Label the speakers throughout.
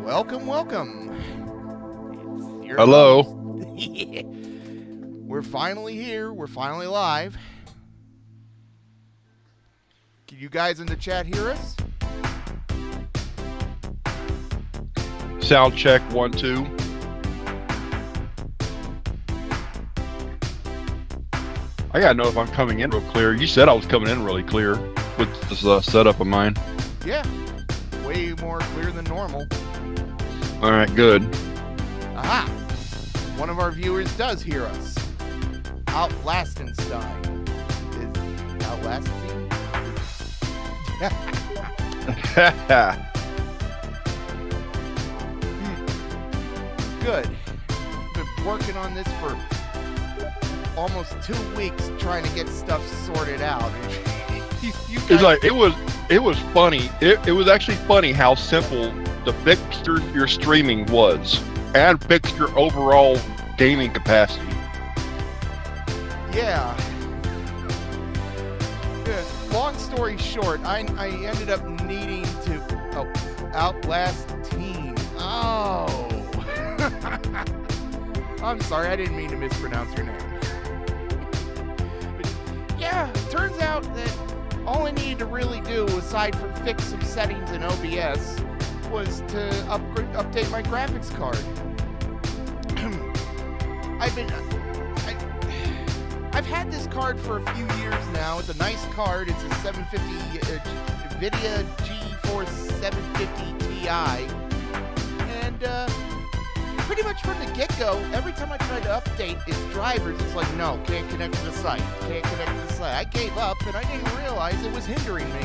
Speaker 1: Welcome, welcome.
Speaker 2: Hello.
Speaker 1: We're finally here. We're finally live. Can you guys in the chat hear us?
Speaker 2: Sound check 1 2. I gotta know if I'm coming in real clear. You said I was coming in really clear with this setup of mine.
Speaker 1: Yeah, way more clear than normal.
Speaker 2: All right, good.
Speaker 1: Aha! One of our viewers does hear us. Outlastinstein. Is Outlasting? Good. Been working on this for almost 2 weeks trying to get stuff sorted out.
Speaker 2: It's like it was funny. It was actually funny how simple the fixture your streaming was and fix your overall gaming capacity.
Speaker 1: Yeah. Long story short, I ended up needing to outlast team. Oh. I'm sorry, I didn't mean to mispronounce your name. But yeah, turns out that all I needed to really do, aside from fix some settings in OBS, was to update my graphics card. I've had this card for a few years now. It's a nice card. It's a 750 NVIDIA GeForce 750 Ti, and pretty much from the get-go, every time I tried to update its drivers, it's like, no, can't connect to the site. Can't connect to the site. I gave up, and I didn't realize it was hindering me.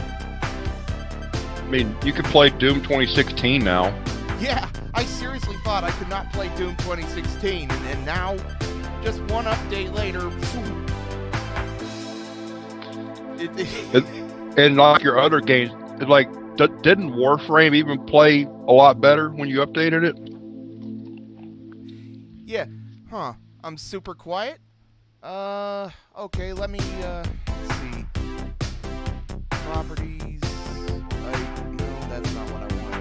Speaker 2: I mean, you could play Doom 2016 now.
Speaker 1: Yeah, I seriously thought I could not play Doom 2016, and now, just one update later,
Speaker 2: and like your other games, like, didn't Warframe even play a lot better when you updated it?
Speaker 1: Yeah, huh? I'm super quiet. Okay, let me let's see. Properties. No, that's not what I want.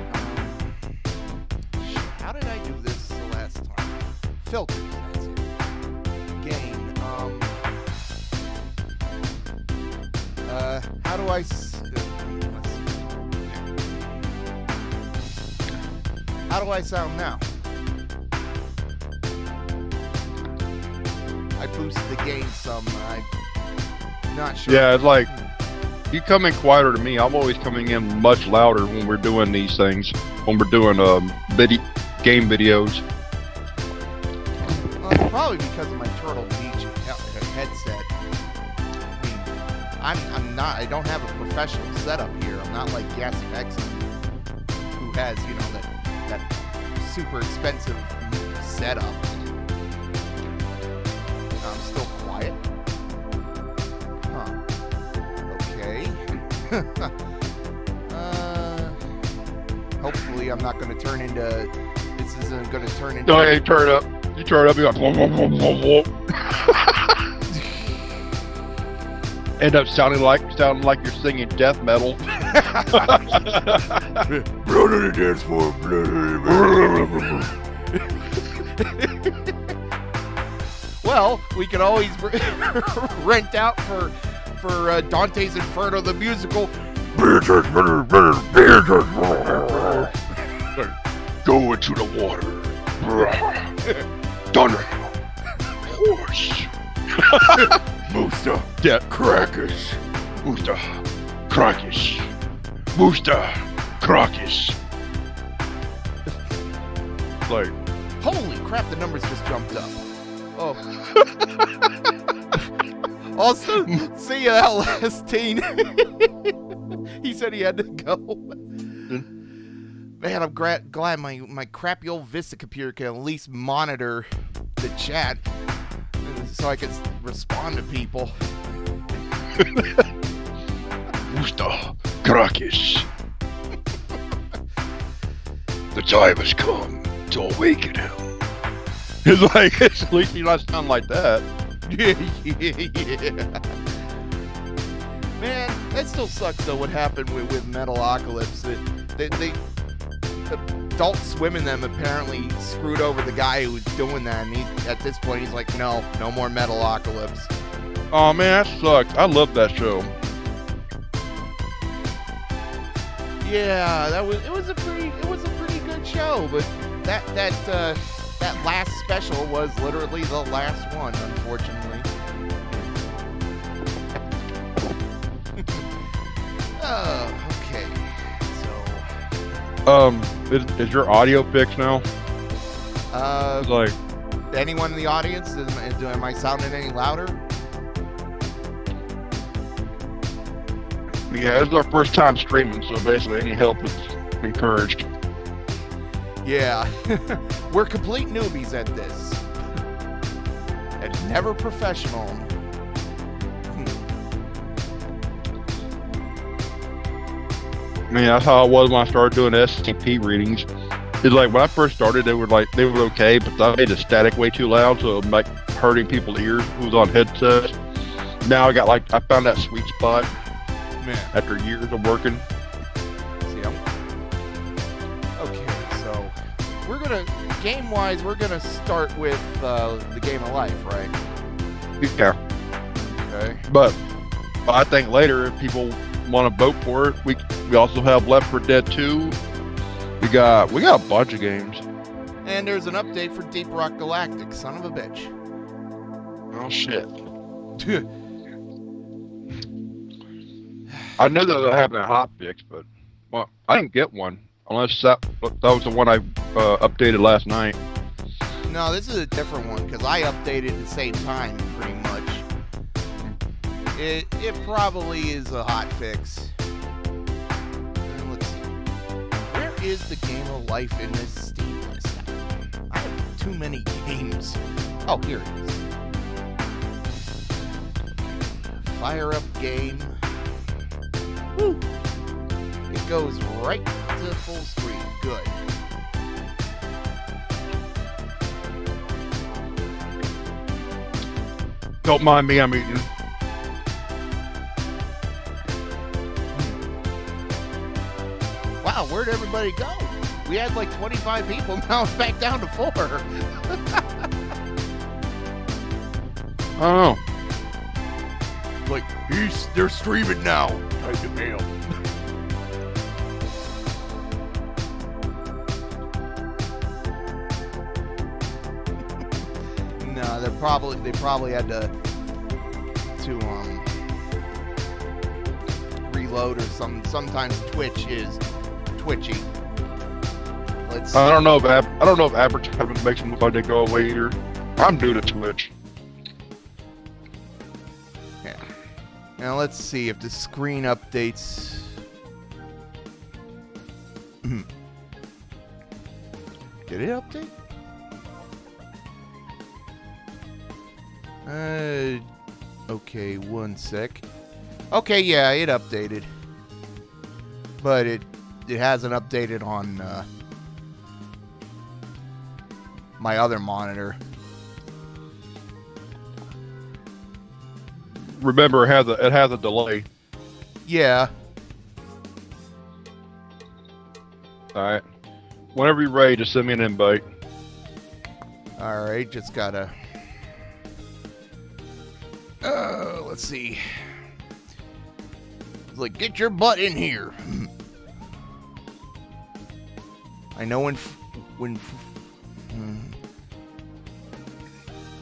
Speaker 1: How did I do this the last time? Filters. That's it. Gain. How do I? Let's see. How do I sound now? I boosted the gain some. I'm not sure.
Speaker 2: Yeah, it's like you come in quieter to me. I'm always coming in much louder when we're doing these things. When we're doing game videos.
Speaker 1: Probably because of my Turtle Beach headset. I mean, I don't have a professional setup here. I'm not like GasX, who has, you know, that super expensive setup. I'm still quiet. Huh. Okay. Hopefully I'm not going to turn into... This isn't going to turn into...
Speaker 2: No, you turn it up. You turn it up, you go... Whoa, whoa, whoa, whoa, whoa. End up sounding like you're singing death metal.
Speaker 1: Blood on the dance floor. Well, we can always rent out for Dante's Inferno the musical.
Speaker 2: Go into the water. Thunder. Horse. Booster. Yeah. Crackers. Booster. Crackers. Booster. Crackers. Like.
Speaker 1: Holy crap, the numbers just jumped up. Oh. Also, see you out last teen. He said he had to go. Man, I'm glad my crappy old Vista computer can at least monitor the chat so I can respond to people.
Speaker 2: Booster. Crackers. The time has come to awaken him. It's like, at least you not sound like that.
Speaker 1: Yeah. Man, that still sucks though. What happened with Metalocalypse? Adult Swim and them apparently screwed over the guy who was doing that, and at this point he's like, no more Metalocalypse.
Speaker 2: Oh man, that sucks. I love that show.
Speaker 1: Yeah, it was a pretty good show, but that last special was literally the last one, unfortunately. Okay.
Speaker 2: Is your audio fixed now?
Speaker 1: It's
Speaker 2: like,
Speaker 1: anyone in the audience? Am I sounding any louder?
Speaker 2: Yeah, this is our first time streaming, so basically any help is encouraged.
Speaker 1: Yeah, we're complete newbies at this, and never professional.
Speaker 2: I mean, that's how it was when I started doing SCP readings. It's like when I first started, they were okay, but I made the static way too loud, so it was like hurting people's ears who was on headsets. Now I found that sweet spot.
Speaker 1: Man.
Speaker 2: After years of working.
Speaker 1: Okay, so game-wise, we're gonna start with the game of life, right?
Speaker 2: Yeah.
Speaker 1: Okay.
Speaker 2: But I think later, if people want to vote for it, we also have Left 4 Dead 2. We got a bunch of games.
Speaker 1: And there's an update for Deep Rock Galactic, son of a bitch.
Speaker 2: Oh shit. I know that they're having a hotfix, but well, I didn't get one unless that was the one I updated last night.
Speaker 1: No, this is a different one because I updated at the same time, pretty much. It probably is a hotfix. Let's see. Where is the game of life in this Steam list? I have too many games. Oh, here it is. Fire up game. Woo! It goes right to full screen. Good.
Speaker 2: Don't mind me, I'm eating.
Speaker 1: Wow, where'd everybody go? We had like 25 people, now it's back down to 4.
Speaker 2: I don't know.
Speaker 1: Like, they're streaming now. Time to mail. No, they probably had to reload or sometimes Twitch is twitchy.
Speaker 2: I don't know if advertisement makes them look like they go away either. I'm new to Twitch.
Speaker 1: Yeah. Now let's see if the screen updates. Did it update? Okay, one sec. Okay, yeah, it updated. But it hasn't updated on my other monitor.
Speaker 2: Remember, it has a delay.
Speaker 1: Yeah.
Speaker 2: Alright. Whenever you're ready, just send me an invite.
Speaker 1: Alright, just gotta... let's see. It's like, get your butt in here. I know when...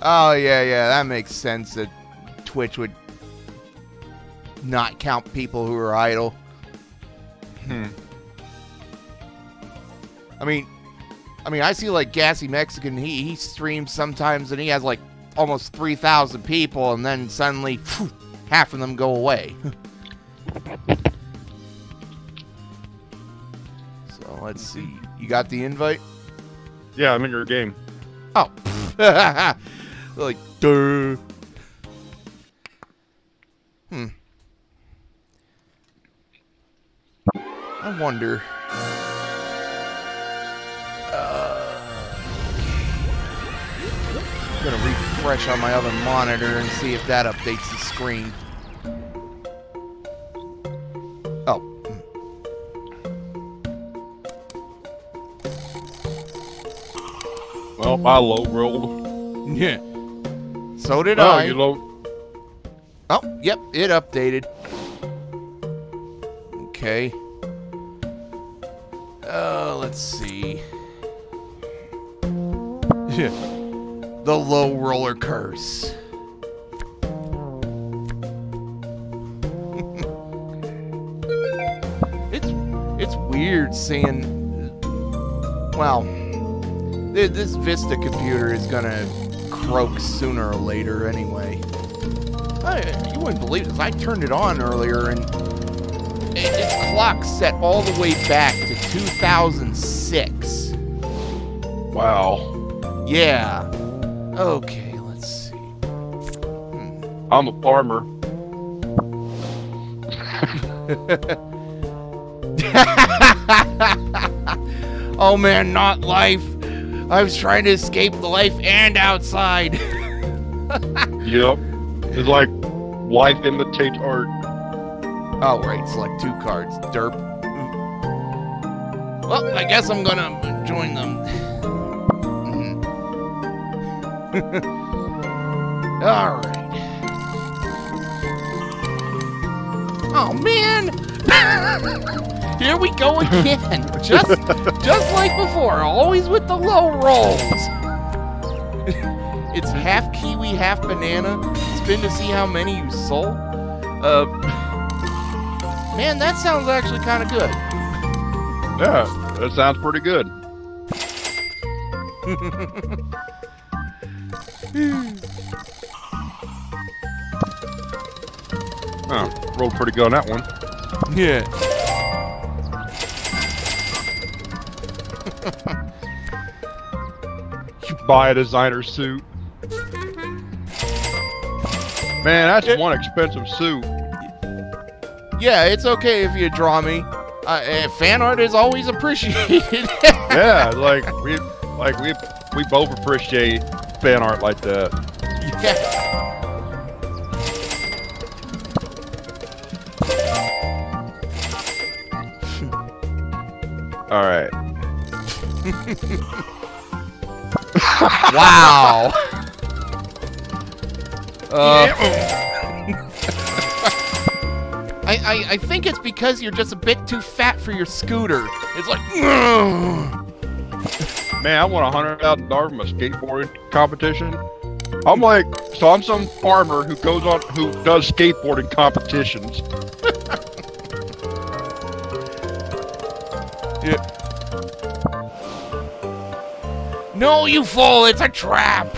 Speaker 1: Oh, yeah, that makes sense that Twitch would not count people who are idle. I mean, I see like Gassy Mexican. He streams sometimes, and he has like almost 3,000 people, and then suddenly, half of them go away. So let's see. You got the invite?
Speaker 2: Yeah, I'm in your game.
Speaker 1: Oh, like, duh. I wonder. I'm gonna refresh on my other monitor and see if that updates the screen. Oh.
Speaker 2: Well, I low rolled.
Speaker 1: Yeah. So did
Speaker 2: Oh,
Speaker 1: I.
Speaker 2: you low.
Speaker 1: Oh, yep, it updated. Okay. Let's see. The low roller curse. It's weird seeing. Well, this Vista computer is gonna croak sooner or later anyway. You wouldn't believe this. I turned it on earlier and its clock set all the way back to 2006.
Speaker 2: Wow.
Speaker 1: Yeah. Okay, let's see.
Speaker 2: I'm a farmer.
Speaker 1: Oh man, not life. I was trying to escape the life and outside.
Speaker 2: Yep. It's like life imitates art.
Speaker 1: Oh, right. Select 2 cards. Derp. Well, I guess I'm gonna join them. All right. Oh man! Here we go again. just like before. Always with the low rolls. It's half kiwi, half banana. Spin to see how many you sold. Man, that sounds actually kind of good.
Speaker 2: Yeah, that sounds pretty good. Oh, rolled pretty good on that one.
Speaker 1: Yeah.
Speaker 2: You buy a designer suit. Man, that's one expensive suit.
Speaker 1: Yeah, it's okay if you draw me. Fan art is always appreciated.
Speaker 2: Yeah, we both appreciate fan art like that.
Speaker 1: Yeah.
Speaker 2: All right.
Speaker 1: Wow. I think it's because you're just a bit too fat for your scooter. It's like,
Speaker 2: man, I won $100,000 from a skateboarding competition. I'm like, so I'm some farmer who does skateboarding competitions.
Speaker 1: Yeah. No, you fool! It's a trap.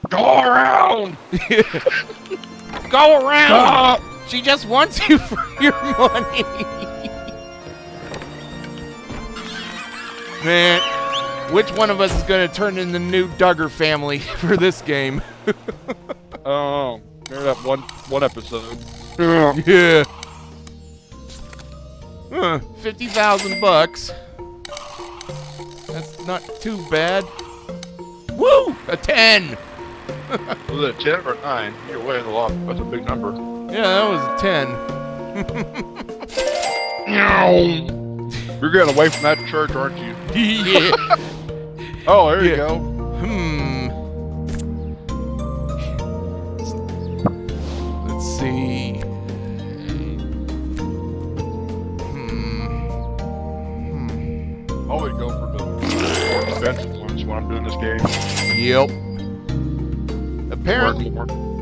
Speaker 2: Go around.
Speaker 1: Go around.
Speaker 2: Stop.
Speaker 1: She just wants you for your money. Man, which one of us is going to turn in the new Duggar family for this game?
Speaker 2: Oh, remember that one episode?
Speaker 1: Yeah. 50,000 bucks. That's not too bad. Woo! A 10.
Speaker 2: Was it a 10 or a 9? You're way a lot. That's a big number.
Speaker 1: Yeah, that was a
Speaker 2: 10. You're getting away from that church, aren't you?
Speaker 1: 10. Yeah.
Speaker 2: Oh, there you go.
Speaker 1: Let's see.
Speaker 2: Always go for the more expensive ones when I'm doing this game.
Speaker 1: Yep.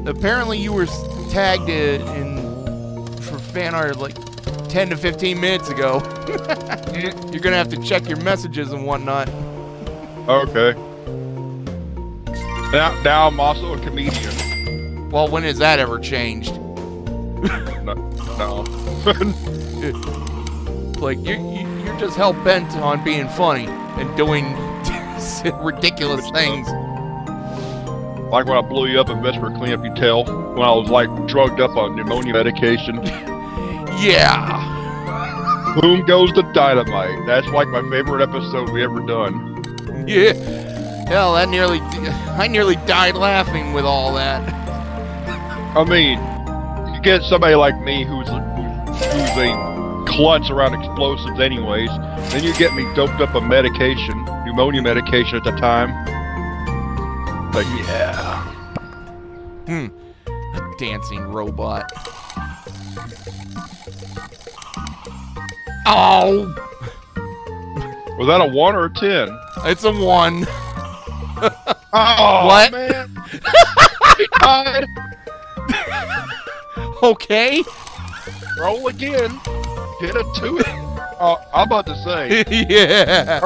Speaker 1: Apparently you were tagged for fan art like 10 to 15 minutes ago. You're gonna have to check your messages and whatnot.
Speaker 2: Okay. Now I'm also a comedian.
Speaker 1: Well, when has that ever changed?
Speaker 2: No.
Speaker 1: Like you're just hell bent on being funny and doing ridiculous things.
Speaker 2: Like when I blew you up in Vesper Clean Up Your Tail, when I was like drugged up on pneumonia medication.
Speaker 1: Yeah.
Speaker 2: Boom goes the dynamite. That's like my favorite episode we ever done.
Speaker 1: Yeah. Hell, I nearly died laughing with all that.
Speaker 2: I mean, you get somebody like me who's a klutz around explosives anyways, then you get me doped up on medication, pneumonia medication at the time. Like, yeah.
Speaker 1: A dancing robot. Oh!
Speaker 2: Was that a 1 or a 10?
Speaker 1: It's a 1.
Speaker 2: Oh,
Speaker 1: what?
Speaker 2: Man. He died.
Speaker 1: Okay.
Speaker 2: Roll again. Get a 2. Oh, I'm about to say.
Speaker 1: Yeah.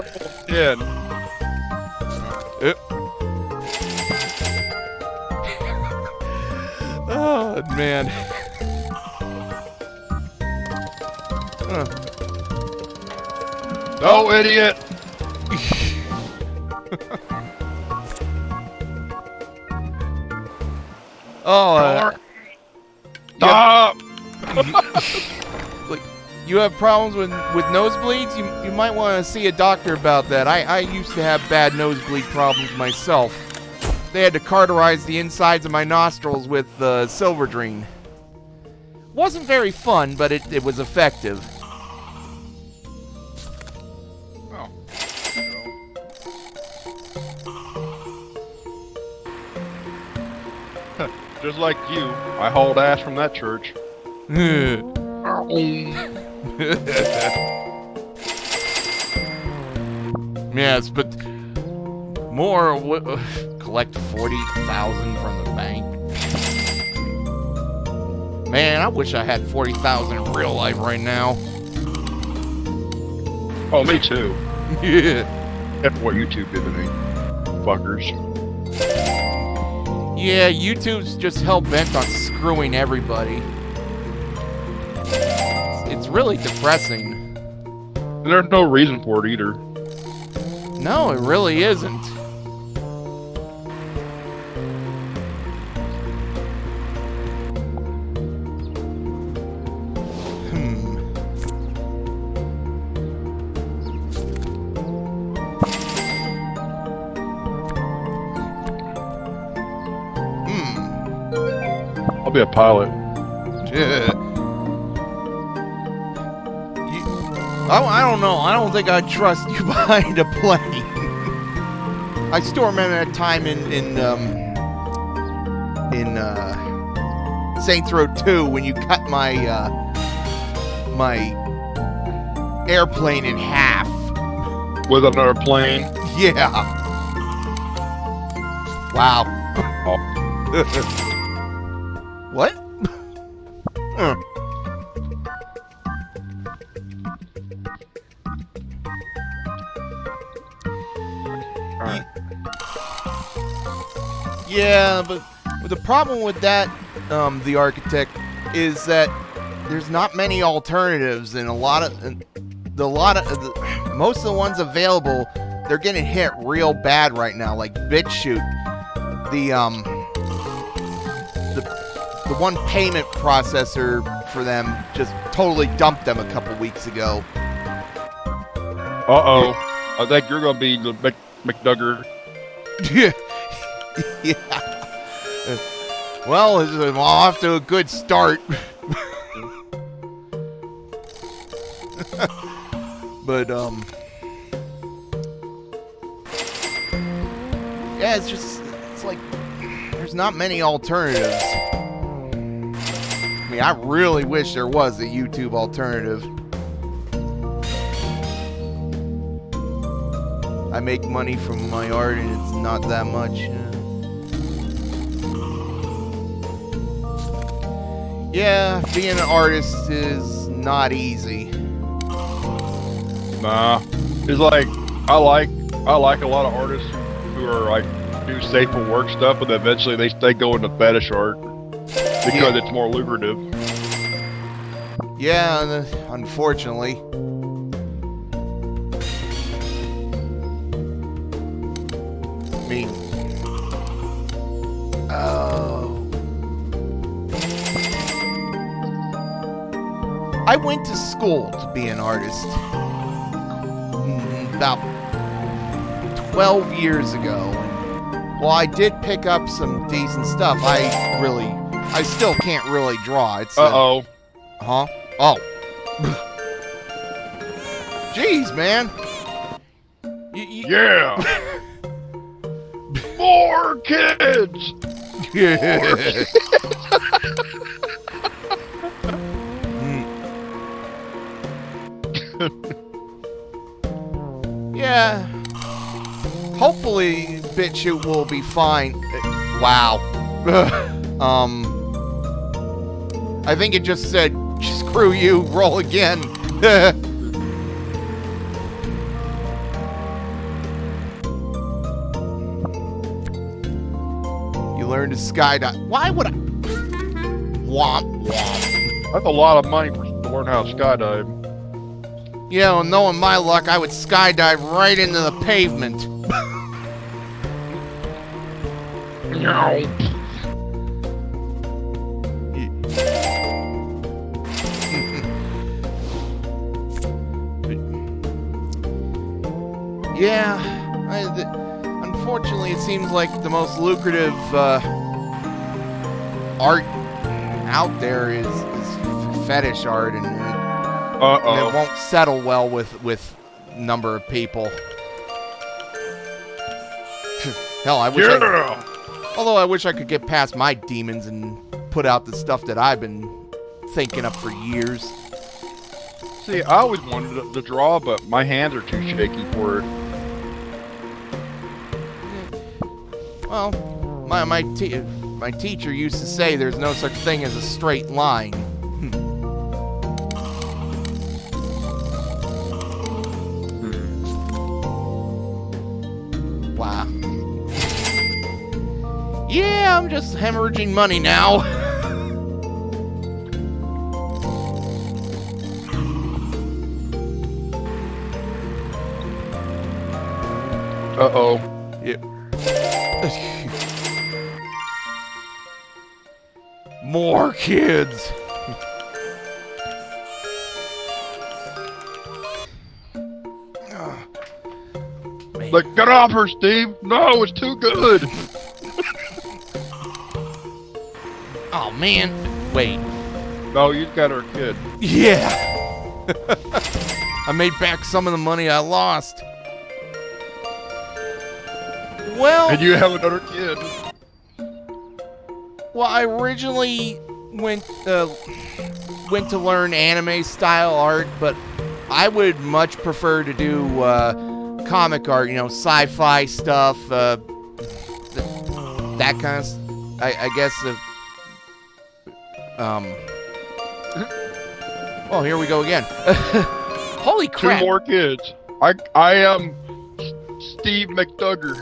Speaker 2: 10.
Speaker 1: Oh, man.
Speaker 2: No, idiot.
Speaker 1: Oh,
Speaker 2: stop.
Speaker 1: Like, you have problems with nosebleeds? You might want to see a doctor about that. I used to have bad nosebleed problems myself. They had to cauterize the insides of my nostrils with Silverdrene. Wasn't very fun, but it was effective.
Speaker 2: Oh. Just like you, I hauled ass from that church.
Speaker 1: Yes, but more collect 40,000 from the bank. Man, I wish I had 40,000 in real life right now.
Speaker 2: Oh, me too.
Speaker 1: Yeah.
Speaker 2: That's what YouTube did to me. Fuckers.
Speaker 1: Yeah, YouTube's just hell-bent on screwing everybody. It's really depressing.
Speaker 2: And there's no reason for it either.
Speaker 1: No, it really isn't.
Speaker 2: I'll be a pilot.
Speaker 1: I don't know. I don't think I'd trust you behind a plane. I still remember that time in Saints Row 2 when you cut my my airplane in half.
Speaker 2: With another plane.
Speaker 1: Yeah. Wow.
Speaker 2: Oh.
Speaker 1: What?
Speaker 2: Alright.
Speaker 1: Yeah, but the problem with that, the architect, is that there's not many alternatives, and most of the ones available, they're getting hit real bad right now. Like BitChute, the one payment processor for them just totally dumped them a couple weeks ago.
Speaker 2: Uh-oh. I think you're gonna be the McDugger.
Speaker 1: Yeah. Yeah. Well, I'm off to a good start. But, yeah, it's like, there's not many alternatives. I mean, I really wish there was a YouTube alternative. I make money from my art and it's not that much. Yeah, being an artist is not easy.
Speaker 2: Nah. It's like I like a lot of artists who are like do safe for work stuff, but eventually they go into fetish art because it's more lucrative.
Speaker 1: Yeah, unfortunately. I mean, I went to school to be an artist about 12 years ago. And, well, I did pick up some decent stuff. I still can't really draw. It's
Speaker 2: Uh-oh.
Speaker 1: Huh? Oh. Jeez, man.
Speaker 2: Yeah. More kids.
Speaker 1: Yeah. Yeah. Hopefully, BitChute will be fine. Wow. I think it just said, screw you, roll again. You learn to skydive. Why would I? Womp womp.
Speaker 2: That's a lot of money to learn how to skydive.
Speaker 1: Yeah, well, knowing my luck, I would skydive right into the pavement.
Speaker 2: No. Yeah, unfortunately, it seems like the most lucrative art out there is fetish art, and it won't settle well with number of people. Hell, I wish. Yeah.
Speaker 1: Although I wish I could get past my demons and put out the stuff that I've been thinking up for years.
Speaker 2: See, I always wanted to draw, but my hands are too shaky for it.
Speaker 1: Well, my teacher used to say there's no such thing as a straight line. Wow. Yeah, I'm just hemorrhaging money now.
Speaker 2: Uh-oh.
Speaker 1: Yep. More kids.
Speaker 2: Like, get off her, Steve. No, it's too good.
Speaker 1: Oh, man. Wait.
Speaker 2: No, you got her kid.
Speaker 1: Yeah. I made back some of the money I lost. Well,
Speaker 2: And you have another kid.
Speaker 1: well, I originally went to learn anime style art, but I would much prefer to do comic art, you know, sci-fi stuff, that kind of. I guess. Oh, here we go again. Holy crap!
Speaker 2: 2 more kids. I am Steve McDugger.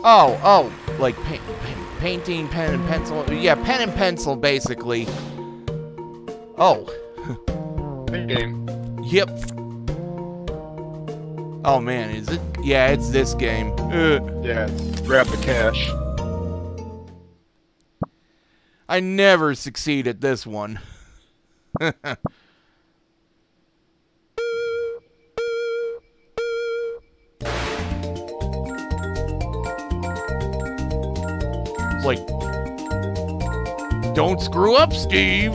Speaker 1: Oh, like painting, pen and pencil. Yeah, pen and pencil, basically. Oh.
Speaker 2: Game.
Speaker 1: Yep. Oh man, is it? Yeah, it's this game.
Speaker 2: Yeah, grab the cash.
Speaker 1: I never succeed at this one. It's like, don't screw up, Steve.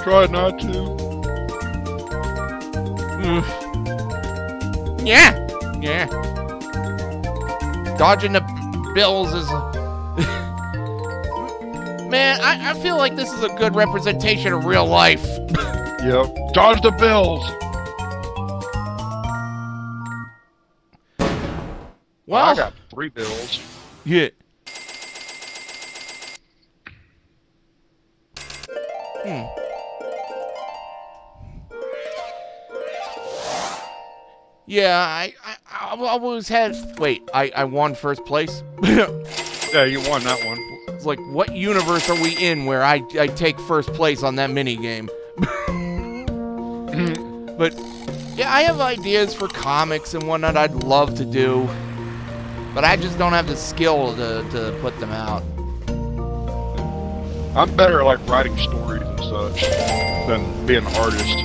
Speaker 2: Try not to.
Speaker 1: Yeah. Dodging the bills is... Man, I feel like this is a good representation of real life.
Speaker 2: Yep. Dodge the bills.
Speaker 1: Well,
Speaker 2: I got 3 bills.
Speaker 1: yeah. Yeah, I always had... Wait, I won first place?
Speaker 2: Yeah, you won that one.
Speaker 1: It's like, what universe are we in where I take first place on that minigame? But, yeah, I have ideas for comics and whatnot I'd love to do. But I just don't have the skill to put them out.
Speaker 2: I'm better at like writing stories and such than being an artist.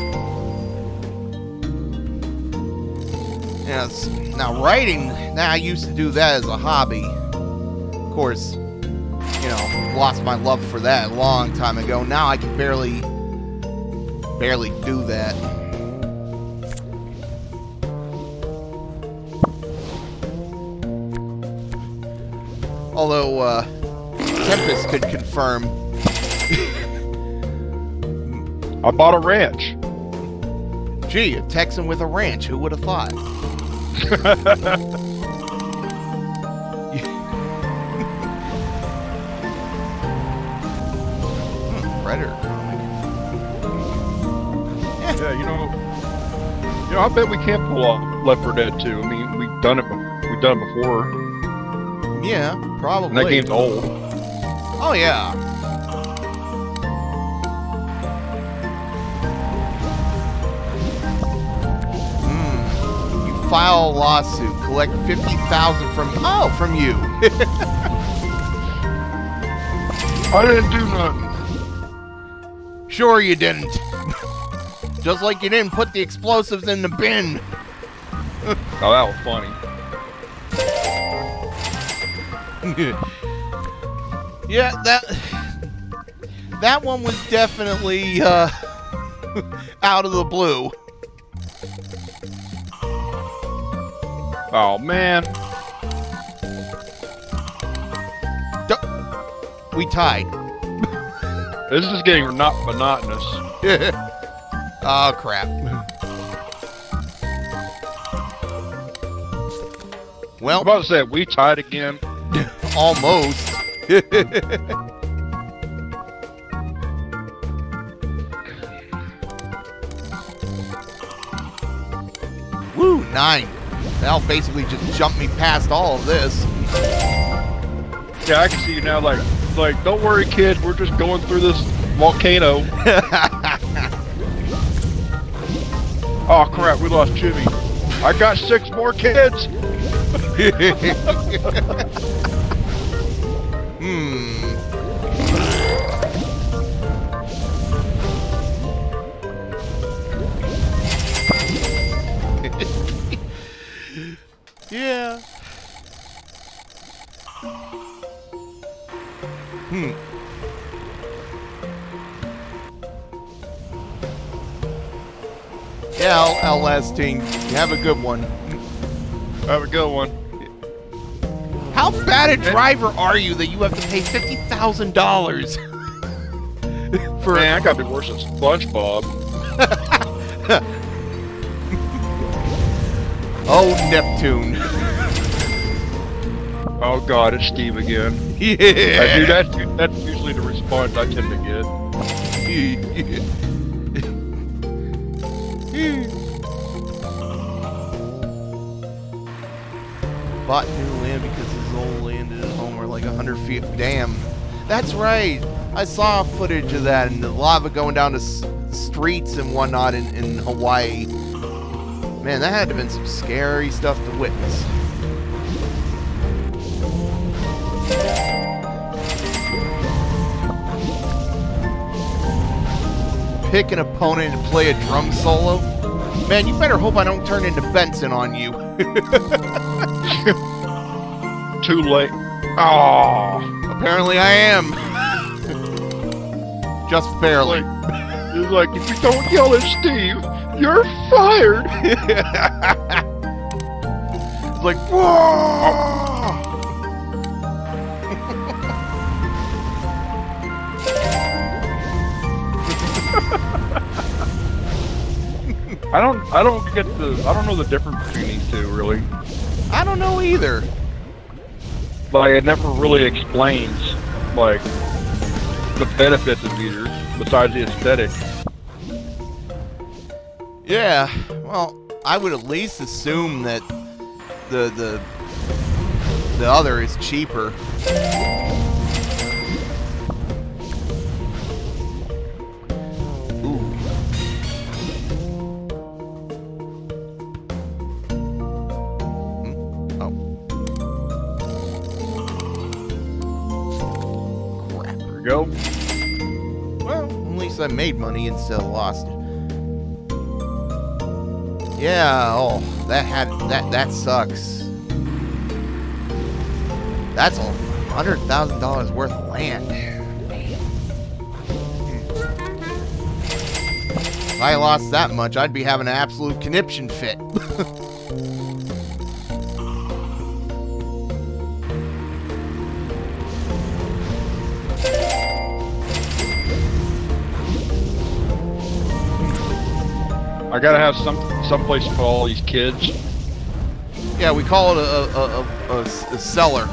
Speaker 1: Yes. Now, writing, I used to do that as a hobby. Of course, you know, lost my love for that a long time ago. Now I can barely do that. Although, Tempest could confirm.
Speaker 2: I bought a ranch.
Speaker 1: Gee, a Texan with a ranch. Who would have thought? Predator comic.
Speaker 2: Yeah, you know, I bet we can't pull off Left 4 Dead 2. I mean, we've done it before.
Speaker 1: Yeah, probably.
Speaker 2: And that game's old.
Speaker 1: Oh yeah. You file a lawsuit, collect $50,000 from you.
Speaker 2: I didn't do nothing.
Speaker 1: Sure you didn't. Just like you didn't put the explosives in the bin.
Speaker 2: Oh, that was funny.
Speaker 1: Yeah, that one was definitely out of the blue.
Speaker 2: Oh man.
Speaker 1: We tied.
Speaker 2: This is getting not monotonous.
Speaker 1: Oh crap. Well,
Speaker 2: I'm about to say, we tied again.
Speaker 1: Almost. Woo, 9. That'll basically just jump me past all of this.
Speaker 2: Yeah, I can see you now, like, don't worry, kid, we're just going through this volcano. Oh crap, we lost Jimmy. I got 6 more kids.
Speaker 1: Yeah. Yeah, LS team. Have a good one.
Speaker 2: Have a good one.
Speaker 1: How bad a driver are you that you have to pay $50,000 for?
Speaker 2: Man, I gotta be worse than SpongeBob.
Speaker 1: Oh, Neptune.
Speaker 2: Oh God, it's Steve again.
Speaker 1: Yeah.
Speaker 2: That's usually the response I tend to get.
Speaker 1: Bought new land because his old land and his home were like 100 feet. Damn. That's right. I saw footage of that and the lava going down the streets and whatnot in Hawaii. Man, that had to have been some scary stuff to witness. Pick an opponent and play a drum solo? Man, you better hope I don't turn into Benson on you.
Speaker 2: Too late. Oh.
Speaker 1: Apparently I am. Just barely.
Speaker 2: It's like, if you don't yell at Steve, you're fired.
Speaker 1: It's like, whoa!
Speaker 2: I don't know the difference between these two, really.
Speaker 1: I don't know either.
Speaker 2: Like, it never really explains, like, the benefits of either, besides the aesthetic.
Speaker 1: Yeah, well, I would at least assume that the other is cheaper. Ooh. Oh. Crap.
Speaker 2: There we go.
Speaker 1: Well, at least I made money instead of lost it. Yeah, oh, that sucks. That's $100,000 worth of land. If I lost that much, I'd be having an absolute conniption fit.
Speaker 2: I gotta have some place to put all these kids.
Speaker 1: Yeah, we call it a cellar.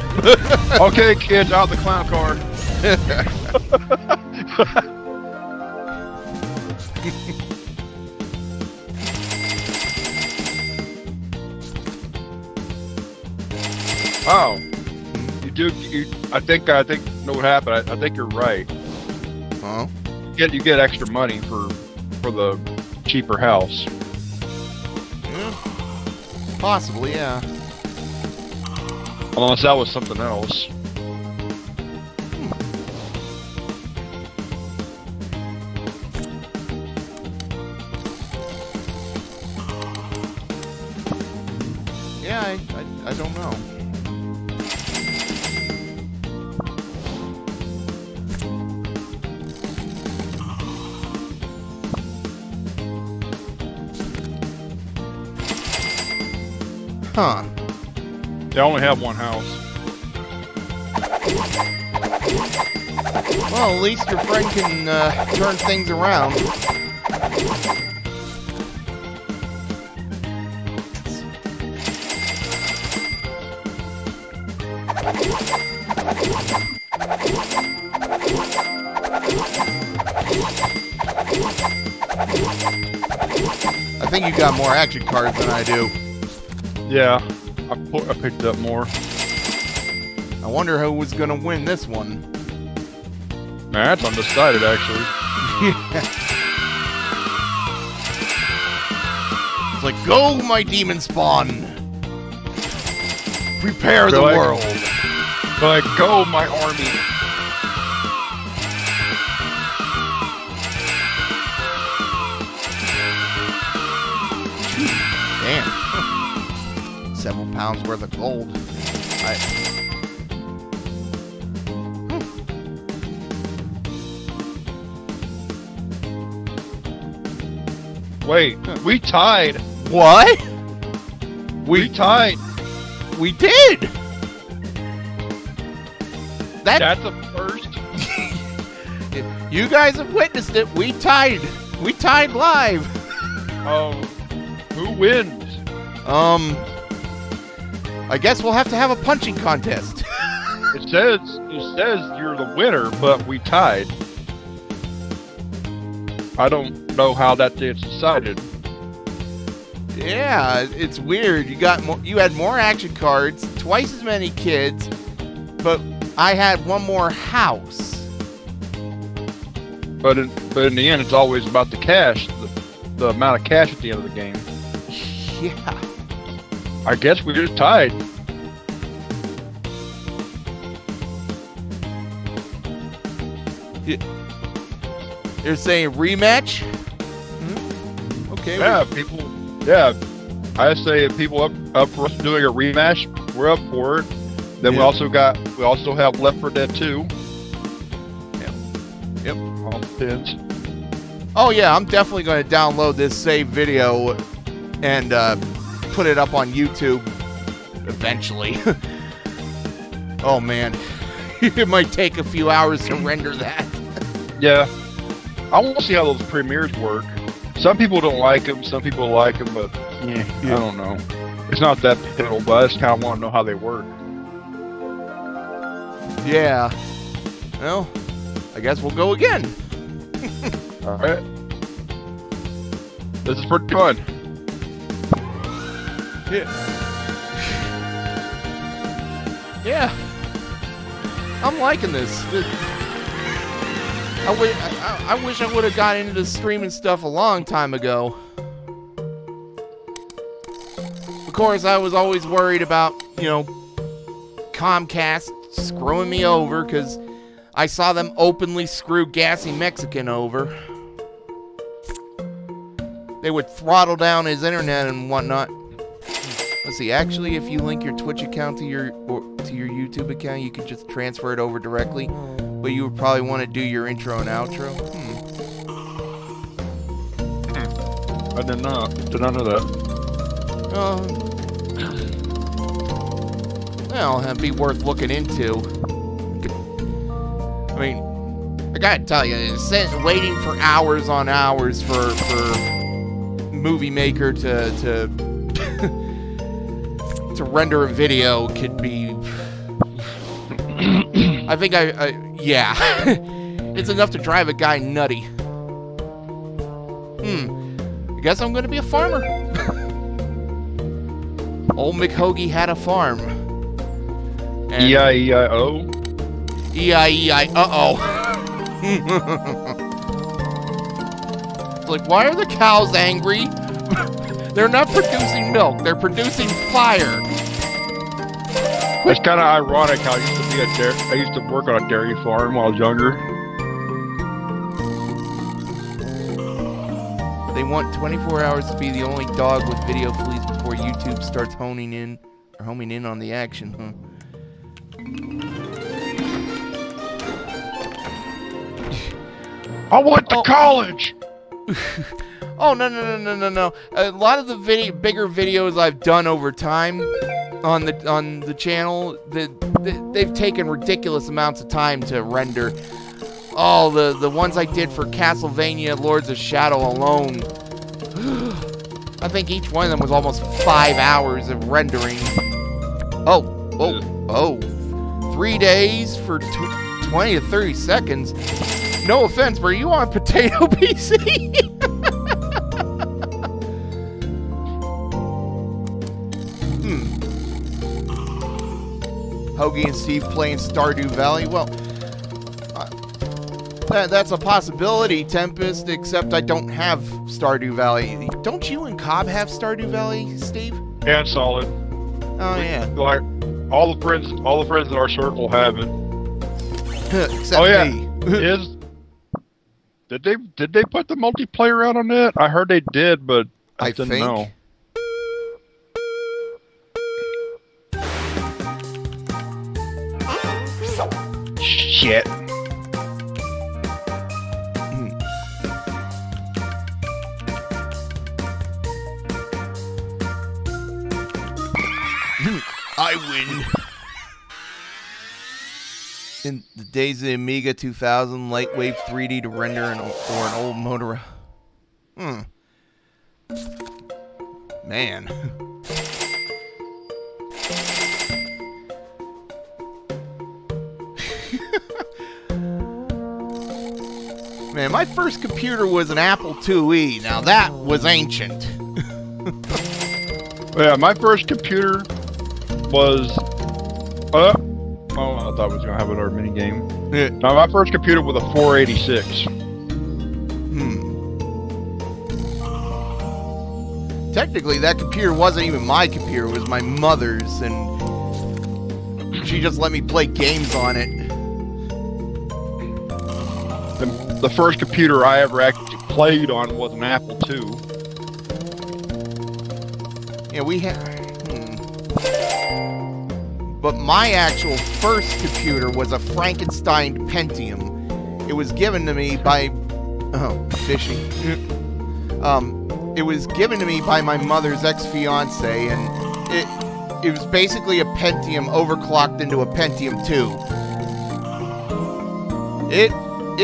Speaker 2: Okay, kids, out the clown car. Oh, I think know what happened. I think you're right.
Speaker 1: Huh?
Speaker 2: You get extra money for the cheaper house.
Speaker 1: Yeah. Possibly, yeah.
Speaker 2: Unless that was something else.
Speaker 1: Yeah, I don't know. Huh.
Speaker 2: They only have one house.
Speaker 1: Well, at least your friend can turn things around. I think you got more action cards than I do.
Speaker 2: Yeah, I picked up more.
Speaker 1: I wonder who was gonna win this one.
Speaker 2: Man, that's undecided, actually.
Speaker 1: It's like, go, my demon spawn! Prepare the world!
Speaker 2: Like, go, my army!
Speaker 1: Damn. Several pounds worth of gold.
Speaker 2: Wait, we tied.
Speaker 1: What?
Speaker 2: We tied.
Speaker 1: We did.
Speaker 2: That's a first.
Speaker 1: You guys have witnessed it. We tied. We tied live.
Speaker 2: Oh, who wins?
Speaker 1: I guess we'll have to have a punching contest.
Speaker 2: It says you're the winner, but we tied. I don't know how that gets decided.
Speaker 1: Yeah, it's weird. You had more action cards, twice as many kids, but I had one more house.
Speaker 2: But in the end, it's always about the cash, the amount of cash at the end of the game.
Speaker 1: Yeah.
Speaker 2: I guess we just tied.
Speaker 1: You're saying rematch? Hmm? Okay.
Speaker 2: Yeah, Yeah, I say if people up for us doing a rematch, we're up for it. Then we also have Left 4 Dead 2. Yep. All depends.
Speaker 1: Oh yeah, I'm definitely going to download this save video and put it up on YouTube eventually. Oh man, it might take a few hours to render that.
Speaker 2: Yeah, I want to see how those premieres work. Some people don't like them, some people like them, but yeah. I don't know. It's not that pivotal, but I just kind of want to know how they work.
Speaker 1: Yeah. Well, I guess we'll go again.
Speaker 2: All right. This is pretty fun.
Speaker 1: Yeah. Yeah. I'm liking this. I wish I would have got into the streaming stuff a long time ago. Of course, I was always worried about, Comcast screwing me over because I saw them openly screw Gassy Mexican over. They would throttle down his internet and whatnot. Let's see, actually, if you link your Twitch account to your YouTube account, you could just transfer it over directly. But you would probably want to do your intro and outro.
Speaker 2: I did not know that.
Speaker 1: Well, that'd be worth looking into. I mean, I gotta tell you, waiting for hours on hours for movie maker to to render a video could be. I think yeah, it's enough to drive a guy nutty. I guess I'm gonna be a farmer. Old McHoagie had a farm.
Speaker 2: E-I-E-I-O.
Speaker 1: E-I-E-I-uh-oh. It's like, why are the cows angry? They're not producing milk. They're producing fire.
Speaker 2: It's kind of ironic how I used to work on a dairy farm while I was younger.
Speaker 1: They want 24 hours to be the only dog with video fleas before YouTube starts homing in on the action, huh?
Speaker 2: I went to college!
Speaker 1: Oh, no. A lot of the bigger videos I've done over time on the channel, they've taken ridiculous amounts of time to render. Oh, the ones I did for Castlevania Lords of Shadow alone. I think each one of them was almost 5 hours of rendering. Oh. 3 days for 20 to 30 seconds. No offense, but are you on Potato PC? Hoagie and Steve playing Stardew Valley. Well, that's a possibility, Tempest, except I don't have Stardew Valley. Don't you and Cobb have Stardew Valley, Steve?
Speaker 2: And Solid.
Speaker 1: Oh, yeah.
Speaker 2: Like, all the friends in our circle have it.
Speaker 1: Except me.
Speaker 2: Did they put the multiplayer out on that? I heard they did, but I didn't know. Shit.
Speaker 1: I win. In the days of the Amiga 2000, lightweight 3D to render or an old motor. Man. Man, my first computer was an Apple IIe. Now that was ancient.
Speaker 2: Yeah, my first computer was oh, I thought I was gonna have another mini game.
Speaker 1: Yeah.
Speaker 2: Now my first computer was a 486.
Speaker 1: Technically, that computer wasn't even my computer. It was my mother's, and she just let me play games on it.
Speaker 2: The first computer I ever actually played on was an Apple II.
Speaker 1: Yeah, we had. But my actual first computer was a Frankenstein Pentium. It was given to me by fishing. It was given to me by my mother's ex-fiance, and it was basically a Pentium overclocked into a Pentium 2. It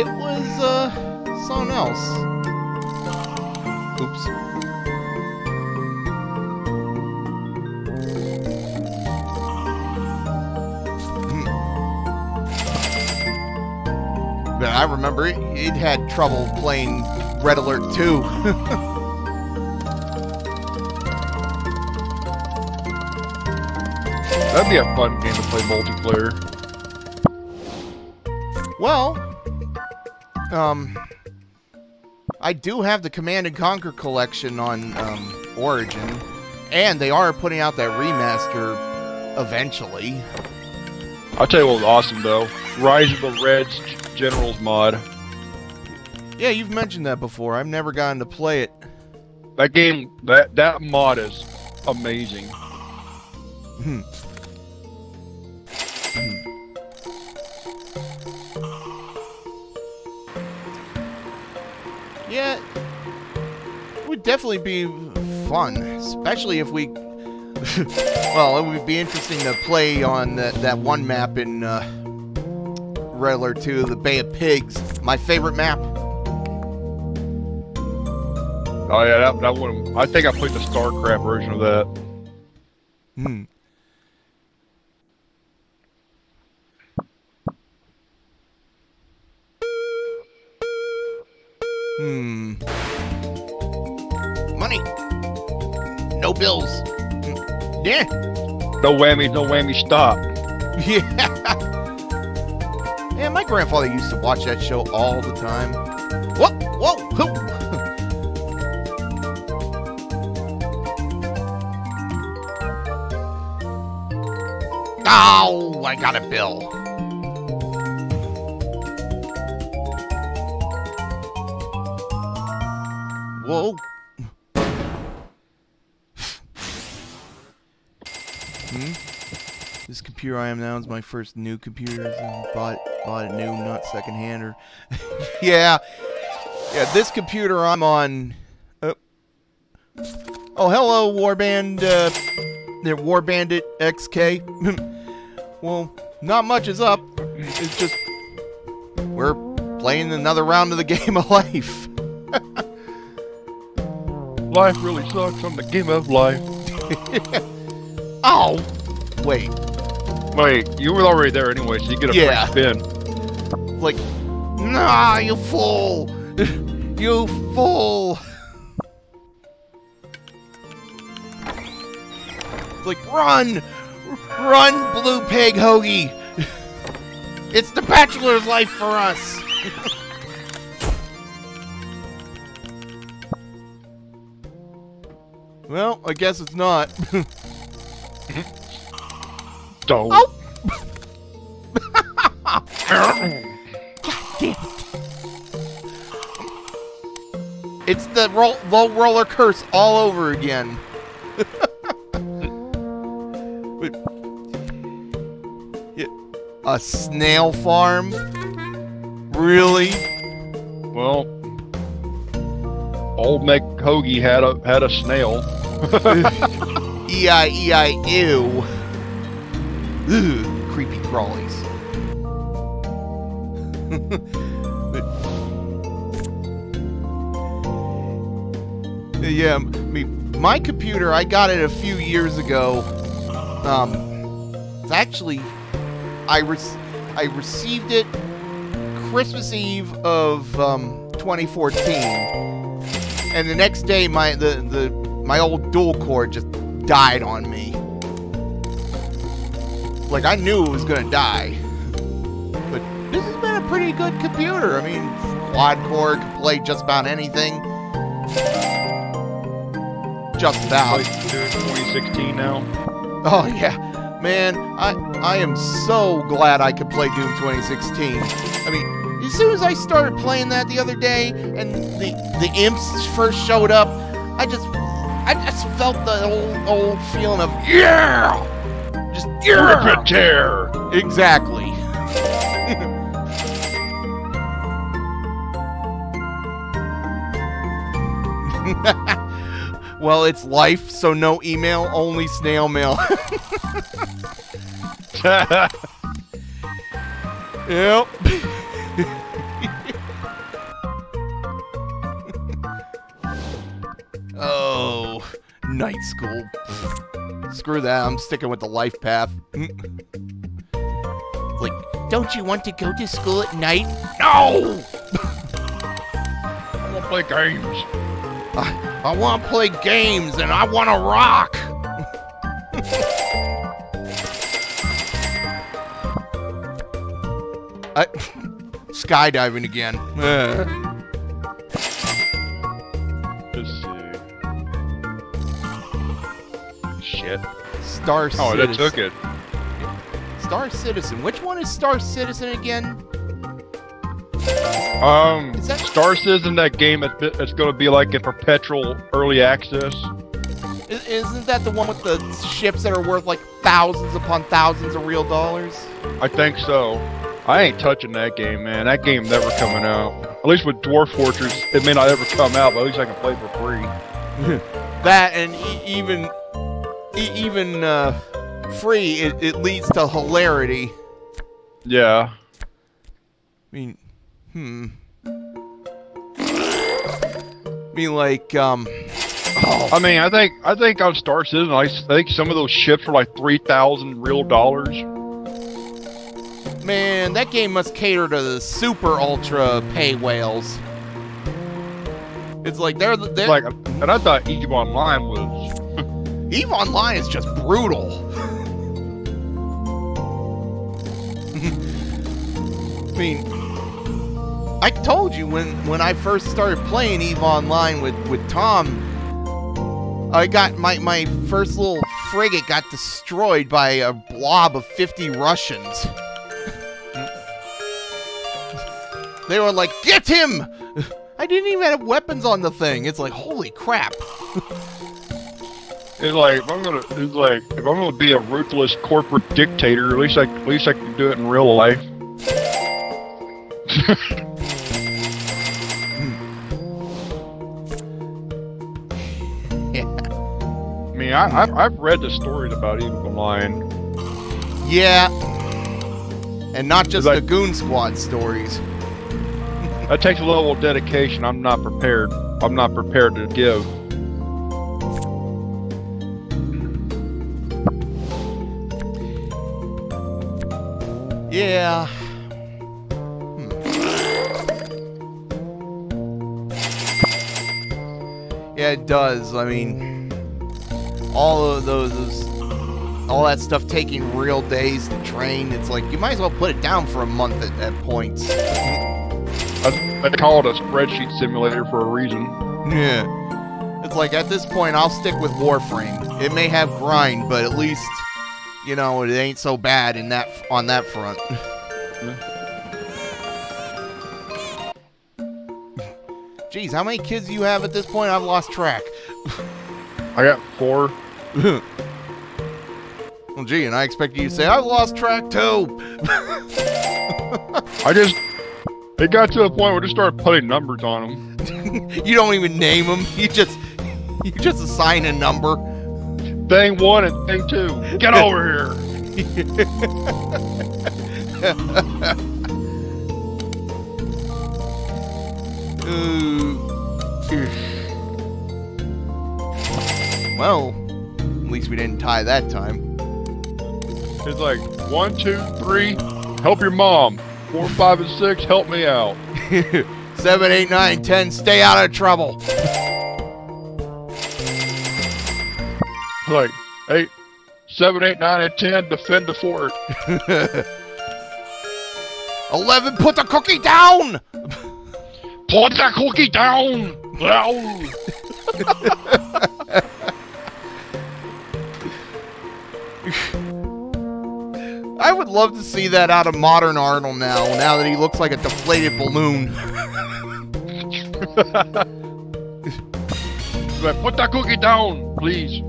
Speaker 1: was something else. Oops. But I remember it had trouble playing Red Alert 2.
Speaker 2: That'd be a fun game to play multiplayer.
Speaker 1: Well, I do have the Command & Conquer collection on Origin, and they are putting out that remaster eventually.
Speaker 2: I'll tell you what was awesome though. Rise of the Reds Generals mod.
Speaker 1: Yeah, you've mentioned that before. I've never gotten to play it.
Speaker 2: That game, that mod is amazing.
Speaker 1: Yeah, it would definitely be fun, especially if we... well, it would be interesting to play on that one map in Red Alert 2, the Bay of Pigs, my favorite map.
Speaker 2: Oh yeah, that one. I think I played the StarCraft version of that.
Speaker 1: Hmm. Money. No bills. Yeah.
Speaker 2: No whammies, no whammy. Stop.
Speaker 1: Yeah. Man, my grandfather used to watch that show all the time. Whoa, whoa, whoa. Oh, I got a bill. Whoa. This computer I am now is my first new computer. Bought it new, not secondhand. Or yeah. This computer I'm on. Oh, hello, Warband. War Bandit XK. Well, not much is up. It's just we're playing another round of the game of life.
Speaker 2: Life really sucks on the game of life.
Speaker 1: Oh, wait.
Speaker 2: Wait, you were already there anyway, so you get a free spin.
Speaker 1: Like, nah, you fool! You fool! It's like, run! Run, blue pig hoagie! It's the bachelor's life for us! Well, I guess it's not.
Speaker 2: Don't.
Speaker 1: Oh. God damn it. It's the low roller curse all over again. A snail farm? Really?
Speaker 2: Well, old Meg Hoagie had a snail.
Speaker 1: E-I-E-I-Ew. Ugh, creepy crawlies. Yeah, I mean, my computer, I got it a few years ago. It's actually, I received it Christmas Eve of 2014, and the next day my old dual core just died on me. Like, I knew it was gonna die. But this has been a pretty good computer. I mean, quad core, can play just about anything. Just about.
Speaker 2: 2016 now.
Speaker 1: Oh yeah, man, I am so glad I could play Doom 2016. I mean, as soon as I started playing that the other day, and the imps first showed up, I just felt the old feeling of yeah. Just
Speaker 2: rip it, tear.
Speaker 1: Exactly. Well, it's life, so no email, only snail mail. Yep. Oh, night school. Screw that, I'm sticking with the life path. Like, don't you want to go to school at night? No!
Speaker 2: I want to play games.
Speaker 1: I want to play games and I want to rock. Skydiving again.
Speaker 2: Let's see. Shit.
Speaker 1: Star Citizen.
Speaker 2: Oh, that took it.
Speaker 1: Star Citizen. Which one is Star Citizen again?
Speaker 2: Star Citizen, that game it's going to be like in perpetual early access.
Speaker 1: Isn't that the one with the ships that are worth like thousands upon thousands of real dollars?
Speaker 2: I think so. I ain't touching that game, man. That game never coming out. At least with Dwarf Fortress, it may not ever come out, but at least I can play for free.
Speaker 1: That and even free, it leads to hilarity.
Speaker 2: Yeah.
Speaker 1: I mean, mean, like,
Speaker 2: I mean, I think on Star Citizen, I think some of those ships were like $3,000 real dollars.
Speaker 1: Man, that game must cater to the super ultra pay whales. It's like they're
Speaker 2: like, and I thought EVE Online was.
Speaker 1: EVE Online is just brutal. I mean, I told you when I first started playing EVE Online with Tom, I got my first little frigate got destroyed by a blob of 50 Russians. They were like, "Get him!" I didn't even have weapons on the thing. It's like, holy crap.
Speaker 2: It's like if I'm gonna be a ruthless corporate dictator, at least I can do it in real life.
Speaker 1: Yeah.
Speaker 2: I mean, I've read the stories about EVE Online.
Speaker 1: Yeah. And not just the Goon Squad stories.
Speaker 2: That takes a level of dedication I'm not prepared to give.
Speaker 1: Yeah. Yeah, it does. I mean, all that stuff taking real days to train. It's like you might as well put it down for a month at points.
Speaker 2: I call it a spreadsheet simulator for a reason.
Speaker 1: Yeah. It's like at this point I'll stick with Warframe. It may have grind, but at least, you know, it ain't so bad on that front. Jeez, how many kids do you have at this point? I've lost track.
Speaker 2: I got 4.
Speaker 1: Well, gee, and I expect you to say, I've lost track too.
Speaker 2: It got to a point where I just started putting numbers on them.
Speaker 1: You don't even name them. You just assign a number.
Speaker 2: Thing 1 and thing 2. Get over here. Well, at least we didn't tie that time. It's like 1, 2, 3, help your mom. 4, 5, and 6, help me out.
Speaker 1: 7, 8, 9, 10, stay out of trouble.
Speaker 2: Like 8, 7, 8, 9, and 10, defend the fort.
Speaker 1: 11, put the cookie down.
Speaker 2: Put the cookie down.
Speaker 1: I would love to see that out of modern Arnold now that he looks like a deflated balloon.
Speaker 2: Like, put that cookie down, please.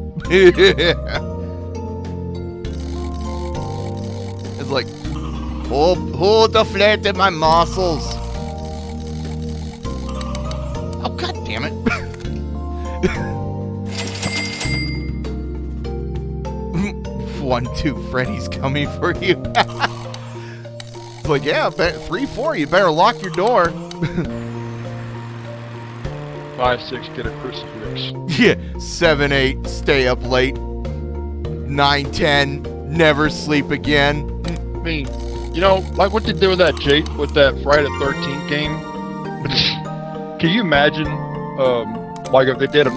Speaker 1: It's like, who deflated my muscles? Oh, god damn it. 1, 2, Freddy's coming for you. It's like, yeah, 3, 4, you better lock your door.
Speaker 2: 5, 6, get a crucifix.
Speaker 1: Yeah, 7, 8, stay up late. 9, 10, never sleep again.
Speaker 2: I mean, you know, like what they did with that Friday the 13th game. Can you imagine, like if they did a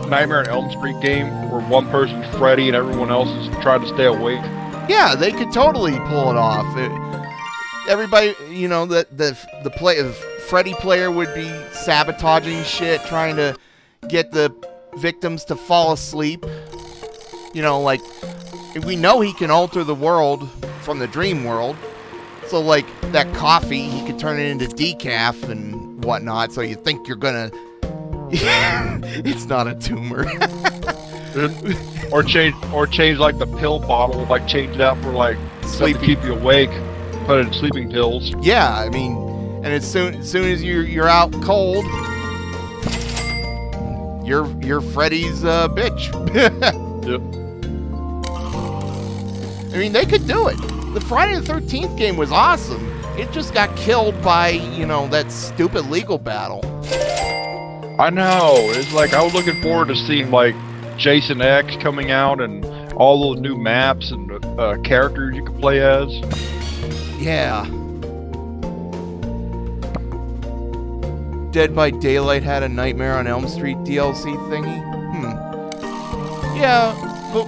Speaker 2: Nightmare on Elm Street game where one person's Freddy and everyone else is trying to stay awake?
Speaker 1: Yeah, they could totally pull it off. Everybody, you know, the Freddy player would be sabotaging shit, trying to get the victims to fall asleep. You know, like, we know he can alter the world from the dream world. So, like, that coffee, he could turn it into decaf and whatnot, so you think you're gonna... It's not a tumor.
Speaker 2: or change like the pill bottle, like change it out for like sleep to keep you awake, put it in sleeping pills.
Speaker 1: Yeah, I mean, and as soon as you're out cold, you're Freddy's bitch.
Speaker 2: Yep.
Speaker 1: I mean, they could do it. The Friday the 13th game was awesome. it just got killed by, you know, that stupid legal battle.
Speaker 2: I know. It's like I was looking forward to seeing like Jason X coming out and all those new maps and characters you could play as.
Speaker 1: Yeah. Dead by Daylight had a Nightmare on Elm Street DLC thingy. Yeah, but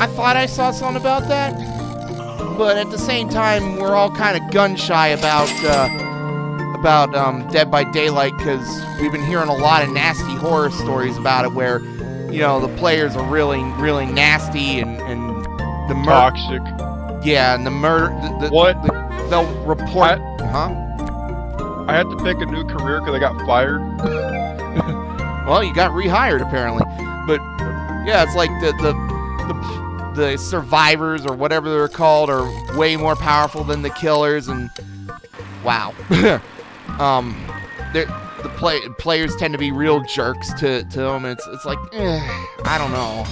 Speaker 1: I thought I saw something about that. But at the same time, we're all kind of gun shy about Dead by Daylight because we've been hearing a lot of nasty horror stories about it, where, you know, the players are really, really nasty and the
Speaker 2: toxic.
Speaker 1: Yeah, and the murder. They'll report.
Speaker 2: I had to pick a new career because I got fired.
Speaker 1: Well, you got rehired apparently, but yeah, it's like the survivors or whatever they're called are way more powerful than the killers, and wow. The players tend to be real jerks to them. It's like, I don't know.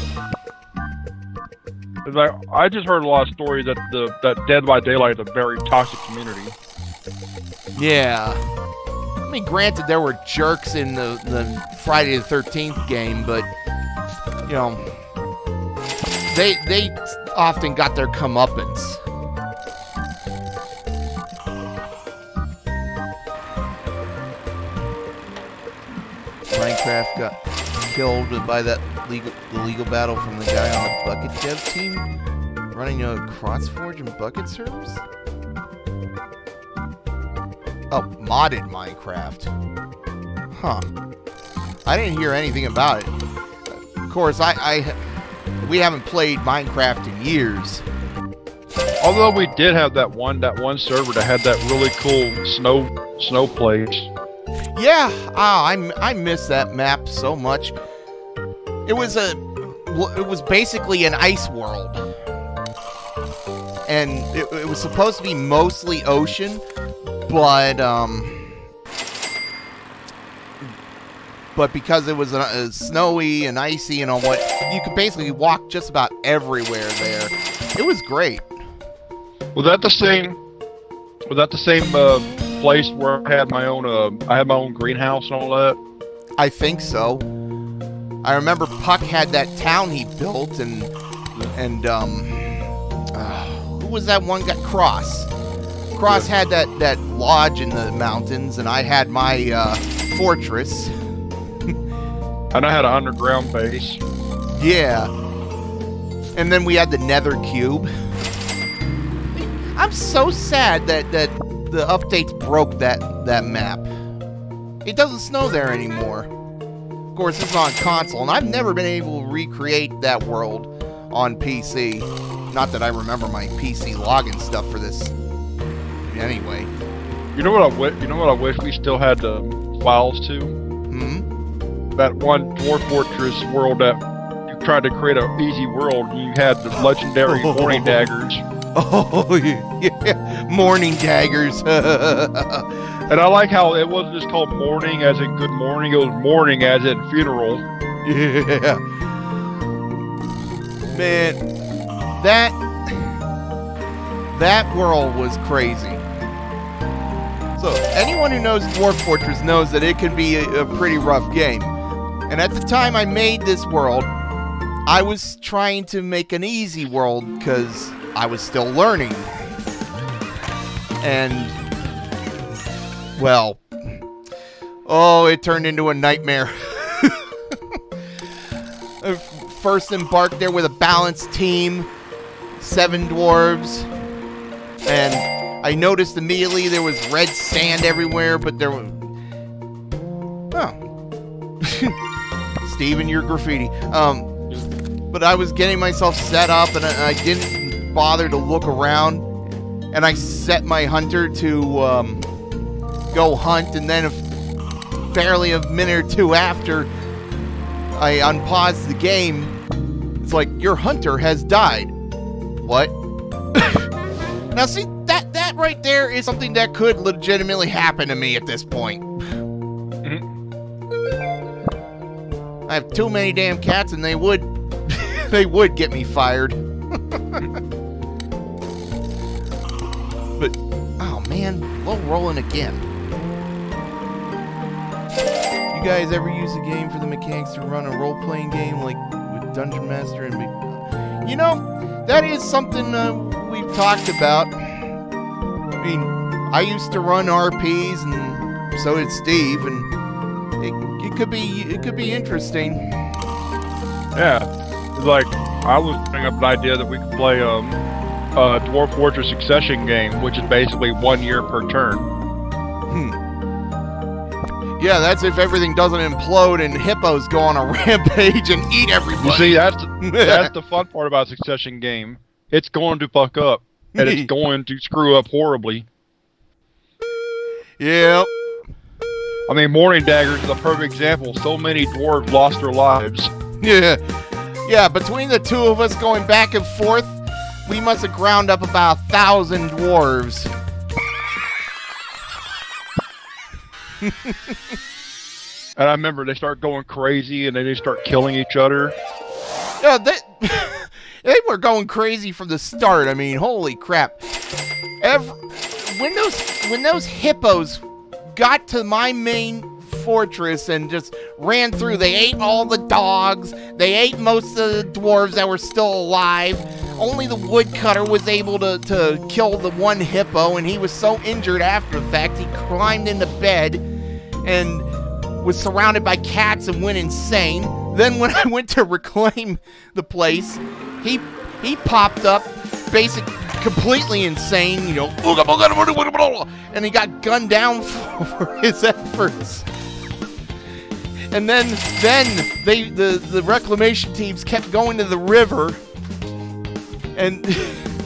Speaker 2: It's like, I just heard a lot of stories that that Dead by Daylight is a very toxic community. Yeah.
Speaker 1: I mean, granted, there were jerks in the Friday the 13th game, but, you know, they often got their comeuppance. Minecraft got killed by the legal battle from the guy on the Bucket Dev team running a CrossForge and Bucket servers? Oh, modded Minecraft. Huh. I didn't hear anything about it. Of course, we haven't played Minecraft in years.
Speaker 2: Although we did have that one server that had that really cool snow place.
Speaker 1: Yeah, I miss that map so much. It was basically an ice world, and it was supposed to be mostly ocean, but because it was snowy and icy and all, what, you could basically walk just about everywhere there. It was great.
Speaker 2: Was that the same? Was that the same place where I had my own greenhouse and all that?
Speaker 1: I think so. I remember Puck had that town he built, and who was that one guy? Cross. Cross had that lodge in the mountains, and I had my fortress.
Speaker 2: And I had an underground base.
Speaker 1: Yeah. And then we had the Nether Cube. I'm so sad that the updates broke that map. It doesn't snow there anymore. Of course, it's on console, and I've never been able to recreate that world on PC. Not that I remember my PC login stuff for this. Anyway.
Speaker 2: You know what I wish we still had the files to? That one Dwarf Fortress world that you tried to create an easy world, and you had the legendary morning daggers.
Speaker 1: Oh, yeah. Morning daggers.
Speaker 2: And I like how it wasn't just called morning as in good morning, it was morning as in funeral.
Speaker 1: Yeah. Man, that world was crazy. So, anyone who knows Dwarf Fortress knows that it can be a pretty rough game. And at the time I made this world, I was trying to make an easy world because I was still learning. And, well, oh, it turned into a nightmare. I first embarked there with a balanced team, 7 dwarves, and I noticed immediately there was red sand everywhere, but there was... Oh. Steve and your graffiti. But I was getting myself set up, and I didn't bother to look around, and I set my hunter to go hunt, and then barely a minute or two after I unpaused the game, it's like, your hunter has died. What? Now see, that right there is something that could legitimately happen to me at this point. I have too many damn cats, and they would But, oh man, low rolling again. You guys ever use a game for the mechanics to run a role-playing game like with Dungeon Master and you know, that is something we've talked about. I mean, I used to run RPs, and so did Steve, and it could be interesting.
Speaker 2: Yeah, it's like I was bringing up an idea that we could play a Dwarf Fortress Succession game, which is basically 1 year per turn.
Speaker 1: Yeah, that's if everything doesn't implode and hippos go on a rampage and eat everybody.
Speaker 2: You see, that's the fun part about a Succession game. It's going to fuck up, and it's going to screw up horribly.
Speaker 1: Yep.
Speaker 2: I mean, Morning Daggers is a perfect example. So many dwarves lost their lives.
Speaker 1: Yeah. Yeah, between the two of us going back and forth, we must have ground up about 1,000 dwarves.
Speaker 2: And I remember they start going crazy, and then they start killing each other.
Speaker 1: Yeah, they were going crazy from the start. I mean, holy crap! When those hippos got to my main fortress and just ran through, they ate all the dogs. They ate most of the dwarves that were still alive. Only the woodcutter was able to kill the one hippo, and he was so injured after the fact, he climbed into bed and was surrounded by cats and went insane. Then when I went to reclaim the place, he popped up, basically completely insane, you know, and he got gunned down for his efforts. And then the reclamation teams kept going to the river and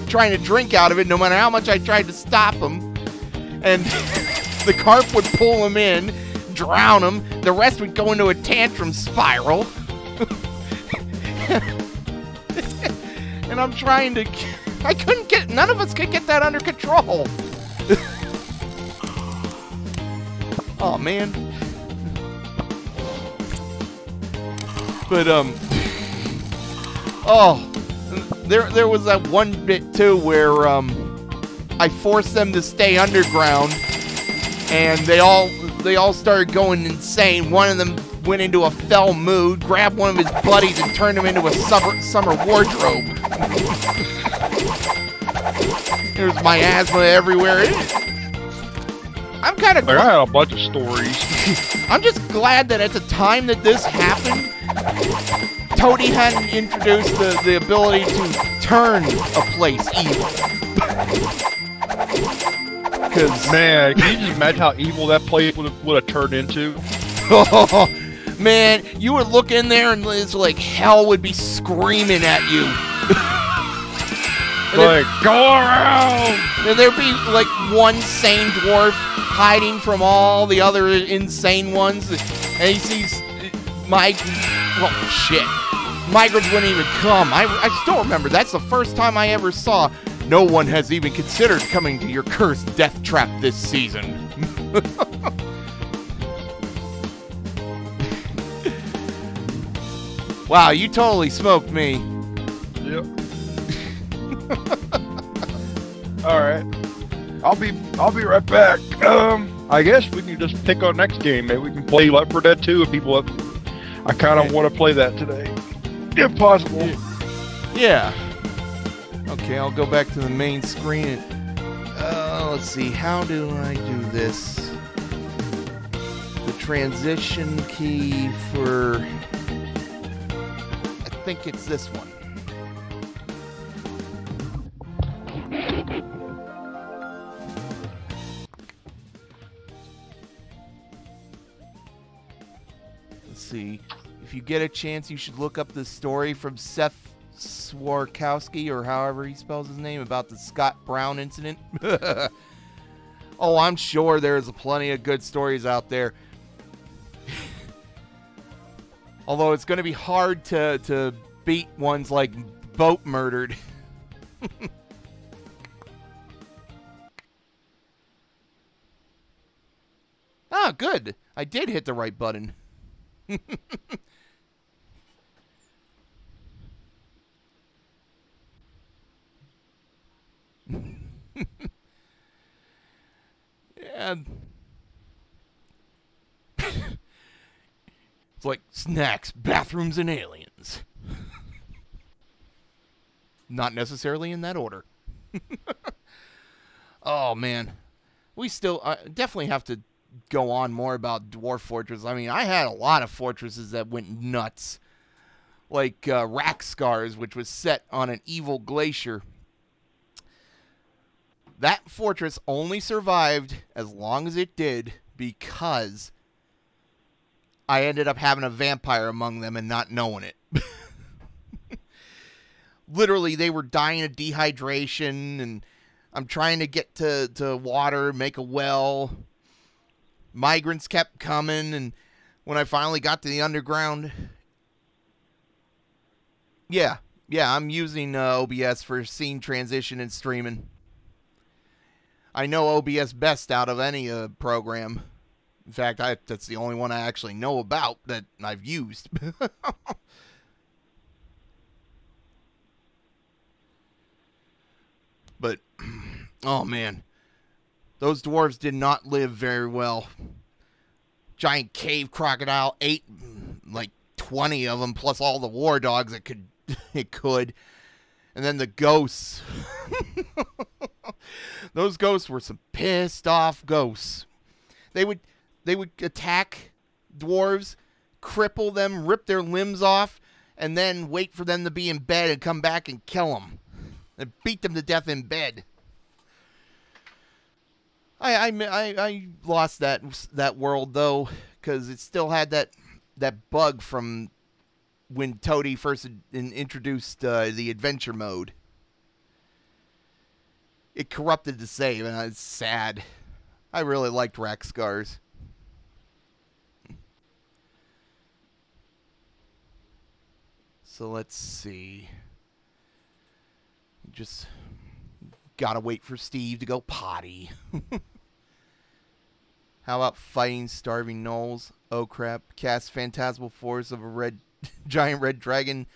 Speaker 1: trying to drink out of it, no matter how much I tried to stop them. And the carp would pull them in, drown them. The rest would go into a tantrum spiral. And I'm trying to... none of us could get that under control. Oh, man. But, oh, there was that one bit, too, where, I forced them to stay underground, and they all started going insane. One of them went into a fell mood, grabbed one of his buddies, and turned him into a summer wardrobe. There's miasma everywhere. I'm kind of...
Speaker 2: I had a bunch of stories.
Speaker 1: I'm just glad that at the time that this happened, Toady hadn't introduced the ability to turn a place evil. Because...
Speaker 2: Man, can you just imagine how evil that place would have turned into?
Speaker 1: Oh, man, you would look in there and it's like hell would be screaming at you.
Speaker 2: Like, go around!
Speaker 1: And there'd be like one sane dwarf hiding from all the other insane ones, and he sees oh shit, migrants wouldn't even come. I still remember, that's the first time I ever saw, no one has even considered coming to your cursed death trap this season. Wow, you totally smoked me.
Speaker 2: Yep. Alright. I'll be right back. I guess we can just pick our next game. Maybe we can play Left 4 Dead 2 if people have... I kind of want to play that today. If possible.
Speaker 1: Yeah. Okay, I'll go back to the main screen. Let's see. How do I do this? The transition key for... I think it's this one. See, if you get a chance, you should look up the story from Seth Swarkowski, or however he spells his name, about the Scott Brown incident. Oh, I'm sure there's plenty of good stories out there. Although it's going to be hard to beat ones like Boat Murdered. Ah, good. I did hit the right button. It's like snacks, bathrooms, and aliens. Not necessarily in that order. Oh, man. We still definitely have to go on more about Dwarf Fortress. I mean, I had a lot of fortresses that went nuts. Like Raxscars, which was set on an evil glacier. That fortress only survived as long as it did because I ended up having a vampire among them and not knowing it. Literally, they were dying of dehydration, and I'm trying to get to water, make a well. Migrants kept coming, and when I finally got to the underground... Yeah, I'm using OBS for scene transition and streaming. I know OBS best out of any program. In fact, that's the only one I actually know about that I've used. But, oh man, those dwarves did not live very well. Giant cave crocodile ate like 20 of them, plus all the war dogs it could. And then the ghosts. Those ghosts were some pissed off ghosts. They would attack dwarves, cripple them, rip their limbs off, and then wait for them to be in bed and come back and kill them. And beat them to death in bed. I lost that world though, because it still had that bug from when Toady first introduced the adventure mode. It corrupted the save, and it's sad. I really liked Raxscars. So let's see. Just gotta wait for Steve to go potty. How about fighting starving gnolls? Oh crap. Cast phantasmal force of a giant red dragon.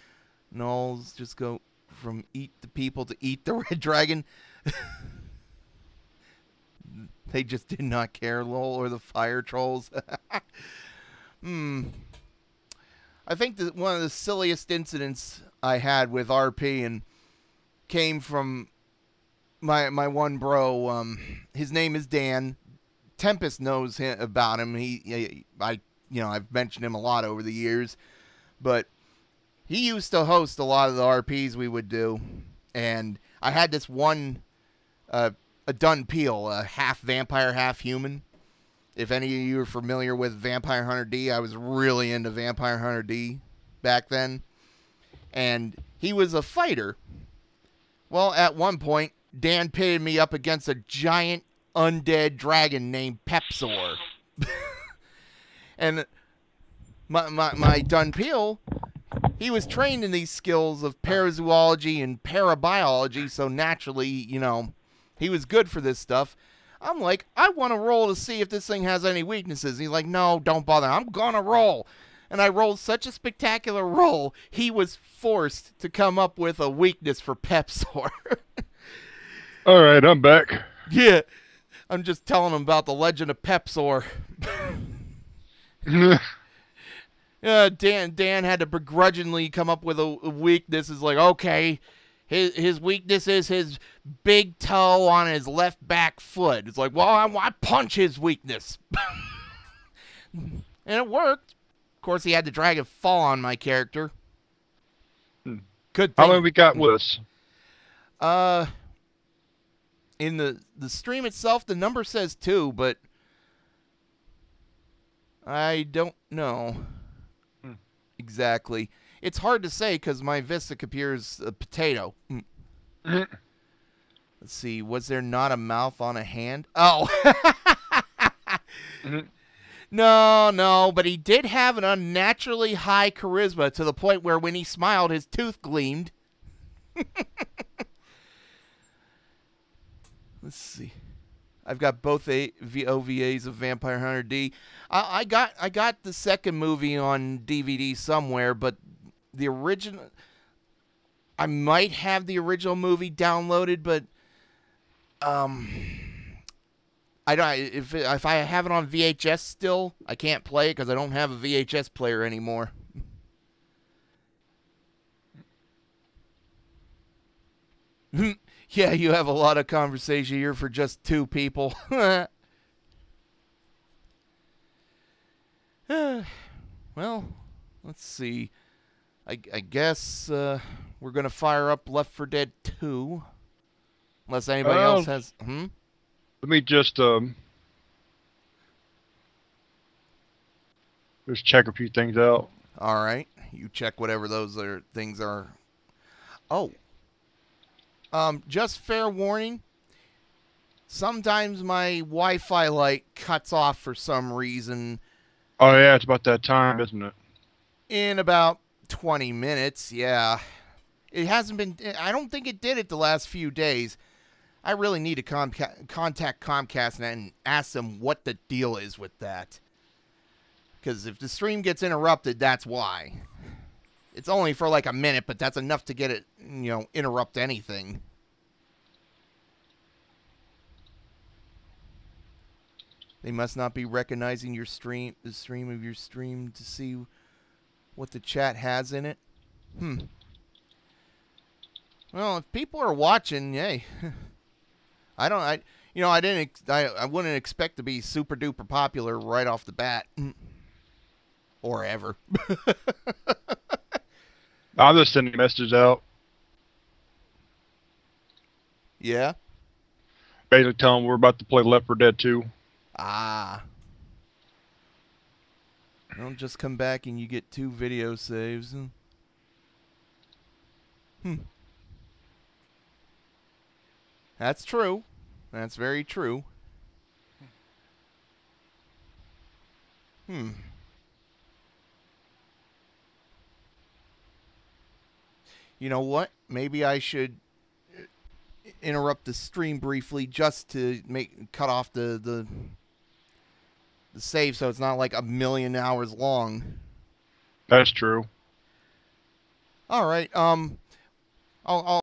Speaker 1: Gnolls just go from eat the people to eat the red dragon. They just did not care, lol, or the fire trolls. I think that one of the silliest incidents I had with RP and came from my one bro. His name is Dan. Tempest knows about him. I've mentioned him a lot over the years, but he used to host a lot of the RPs we would do, and I had this one, a Dun Peel, a half vampire, half human. If any of you are familiar with Vampire Hunter D, I was really into Vampire Hunter D back then, and he was a fighter. Well, at one point, Dan pitted me up against a giant undead dragon named Pepsor. And my Dun Peel, he was trained in these skills of parazoology and parabiology, so naturally, he was good for this stuff. I'm like, I want to roll to see if this thing has any weaknesses. He's like, no, don't bother. I'm going to roll. And I rolled such a spectacular roll, he was forced to come up with a weakness for Pepsor.
Speaker 2: All right, I'm back.
Speaker 1: Yeah, I'm just telling him about the legend of Pepsor. Dan had to begrudgingly come up with a weakness. It's like, okay, his weakness is his big toe on his left back foot. It's like, well, I punch his weakness. And it worked. Of course, he had the dragon fall on my character. Good thing.
Speaker 2: How many we got with us?
Speaker 1: In the stream itself, the number says 2, but I don't know exactly. It's hard to say because my Vista computer is a potato. Let's see. Was there not a mouth on a hand? Oh. No, but he did have an unnaturally high charisma to the point where when he smiled, his tooth gleamed. Let's see. I've got both OVAs of Vampire Hunter D. I got the second movie on DVD somewhere, but the original... I might have the original movie downloaded, but... I don't. If I have it on VHS still, I can't play it because I don't have a VHS player anymore. Yeah, you have a lot of conversation here for just two people. Well, let's see. I guess we're going to fire up Left 4 Dead 2. Unless anybody else has...
Speaker 2: Let me just check a few things out.
Speaker 1: All right. You check whatever those things are. Oh. Just fair warning. Sometimes my Wi-Fi light cuts off for some reason.
Speaker 2: Oh, yeah, it's about that time, isn't it?
Speaker 1: In about 20 minutes, yeah. It hasn't been... I don't think it did it the last few days. I really need to contact Comcast and ask them what the deal is with that. Because if the stream gets interrupted, that's why. It's only for like a minute, but that's enough to get it, interrupt anything. They must not be recognizing your stream, the stream of your stream to see what the chat has in it. Well, if people are watching, hey, I wouldn't expect to be super duper popular right off the bat, or ever.
Speaker 2: I'm just sending messages out.
Speaker 1: Yeah.
Speaker 2: Basically telling them we're about to play Left 4 Dead 2.
Speaker 1: Ah. Don't just come back and you get 2 video saves. That's true. That's very true. You know what? Maybe I should interrupt the stream briefly just to cut off the save so it's not like a million hours long.
Speaker 2: That's true.
Speaker 1: All right. I'll